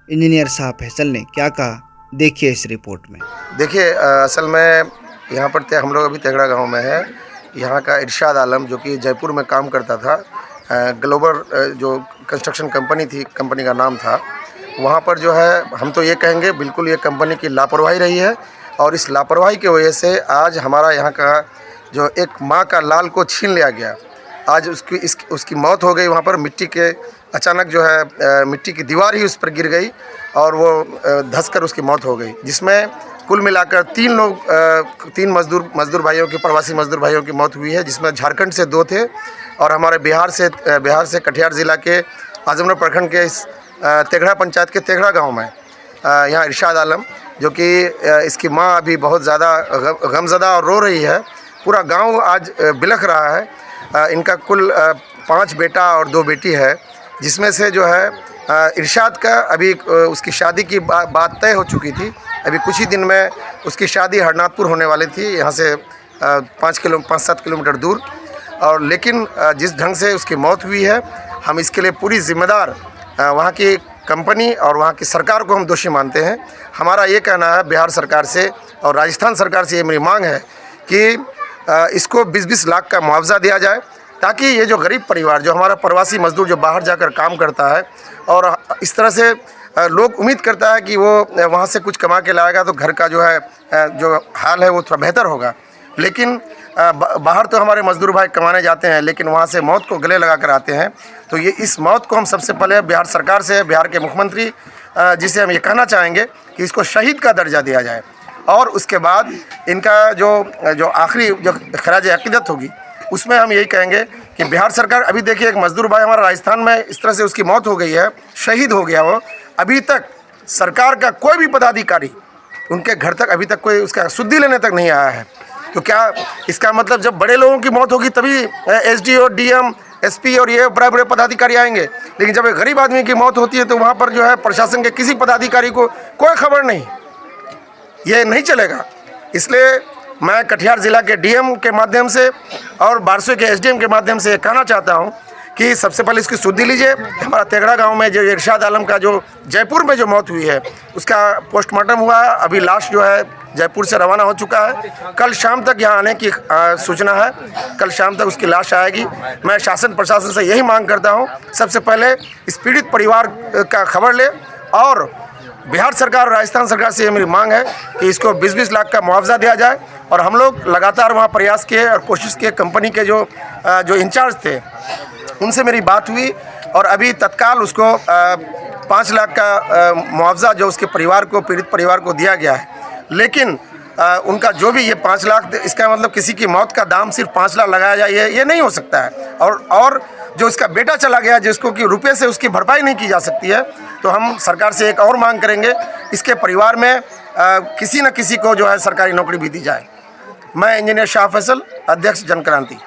Engineer Shah Faisal ने क्या कहा, देखिए इस रिपोर्ट में। देखिए असल में यहाँ पर हम लोग अभी तेघड़ा गांव में है। यहाँ का इरशाद आलम जो कि जयपुर में काम करता था, ग्लोबल जो कंस्ट्रक्शन कंपनी थी, कंपनी का नाम था, वहाँ पर जो है हम तो ये कहेंगे बिल्कुल ये कंपनी की लापरवाही रही है। और इस लापरवाही की वजह से आज हमारा यहाँ का जो एक माँ का लाल को छीन लिया गया। आज उसकी मौत हो गई। वहाँ पर मिट्टी के अचानक जो है मिट्टी की दीवार ही उस पर गिर गई और वो धंसकर उसकी मौत हो गई, जिसमें कुल मिलाकर 3 लोग 3 मजदूर भाइयों की, प्रवासी मजदूर भाइयों की मौत हुई है, जिसमें झारखंड से 2 थे और हमारे बिहार से कटिहार ज़िला के आजमगढ़ प्रखंड के इस तेघड़ा पंचायत के तेघड़ा गांव में यहाँ इरशाद आलम, जो कि इसकी माँ अभी बहुत ज़्यादा गमज़दा और रो रही है। पूरा गांव आज बिलख रहा है। इनका कुल 5 बेटा और 2 बेटी है, जिसमें से जो है इरशाद का अभी उसकी शादी की बात तय हो चुकी थी। अभी कुछ ही दिन में उसकी शादी हरनाथपुर होने वाली थी, यहाँ से 5-7 किलोमीटर दूर। और लेकिन जिस ढंग से उसकी मौत हुई है, हम इसके लिए पूरी जिम्मेदार वहाँ की कंपनी और वहाँ की सरकार को हम दोषी मानते हैं। हमारा ये कहना है बिहार सरकार से और राजस्थान सरकार से, ये मेरी मांग है कि इसको 20-20 लाख का मुआवजा दिया जाए, ताकि ये जो गरीब परिवार, जो हमारा प्रवासी मजदूर जो बाहर जाकर काम करता है और इस तरह से लोग उम्मीद करता है कि वो वहाँ से कुछ कमा के लाएगा तो घर का जो है जो हाल है वो थोड़ा बेहतर होगा। लेकिन बाहर तो हमारे मजदूर भाई कमाने जाते हैं, लेकिन वहाँ से मौत को गले लगा कर आते हैं। तो ये इस मौत को हम सबसे पहले बिहार सरकार से, बिहार के मुख्यमंत्री जिसे हम ये कहना चाहेंगे कि इसको शहीद का दर्जा दिया जाए और उसके बाद इनका जो आखिरी जो खराज अकीदत होगी उसमें हम यही कहेंगे कि बिहार सरकार, अभी देखिए एक मजदूर भाई हमारा राजस्थान में इस तरह से उसकी मौत हो गई है, शहीद हो गया वो। अभी तक सरकार का कोई भी पदाधिकारी उनके घर तक अभी तक कोई उसका सुद्धि लेने तक नहीं आया है। तो क्या इसका मतलब जब बड़े लोगों की मौत होगी तभी एसडीओ, डीएम, एसपी और ये बड़े बड़े पदाधिकारी आएंगे, लेकिन जब एक गरीब आदमी की मौत होती है तो वहाँ पर जो है प्रशासन के किसी पदाधिकारी को कोई खबर नहीं। ये नहीं चलेगा। इसलिए मैं कटिहार ज़िला के डीएम के माध्यम से और बारसोई के एसडीएम के माध्यम से कहना चाहता हूं कि सबसे पहले इसकी सुधि लीजिए। हमारा तेघड़ा गांव में जो इरशाद आलम का जो जयपुर में जो मौत हुई है उसका पोस्टमार्टम हुआ है। अभी लाश जो है जयपुर से रवाना हो चुका है। कल शाम तक यहाँ आने की सूचना है। कल शाम तक उसकी लाश आएगी। मैं शासन प्रशासन से यही मांग करता हूँ, सबसे पहले इस पीड़ित परिवार का खबर ले और बिहार सरकार और राजस्थान सरकार से ये मेरी मांग है कि इसको 20-20 लाख का मुआवजा दिया जाए। और हम लोग लगातार वहाँ प्रयास किए और कोशिश किए। कंपनी के जो इंचार्ज थे उनसे मेरी बात हुई और अभी तत्काल उसको 5 लाख का मुआवजा जो उसके परिवार को, पीड़ित परिवार को दिया गया है। लेकिन उनका जो भी ये 5 लाख, इसका मतलब किसी की मौत का दाम सिर्फ 5 लाख लगाया जाए, ये नहीं हो सकता है। और जो इसका बेटा चला गया जिसको कि रुपये से उसकी भरपाई नहीं की जा सकती है, तो हम सरकार से एक और मांग करेंगे, इसके परिवार में किसी न किसी को जो है सरकारी नौकरी भी दी जाए। मैं इंजीनियर शाह फैसल, अध्यक्ष जनक्रांति।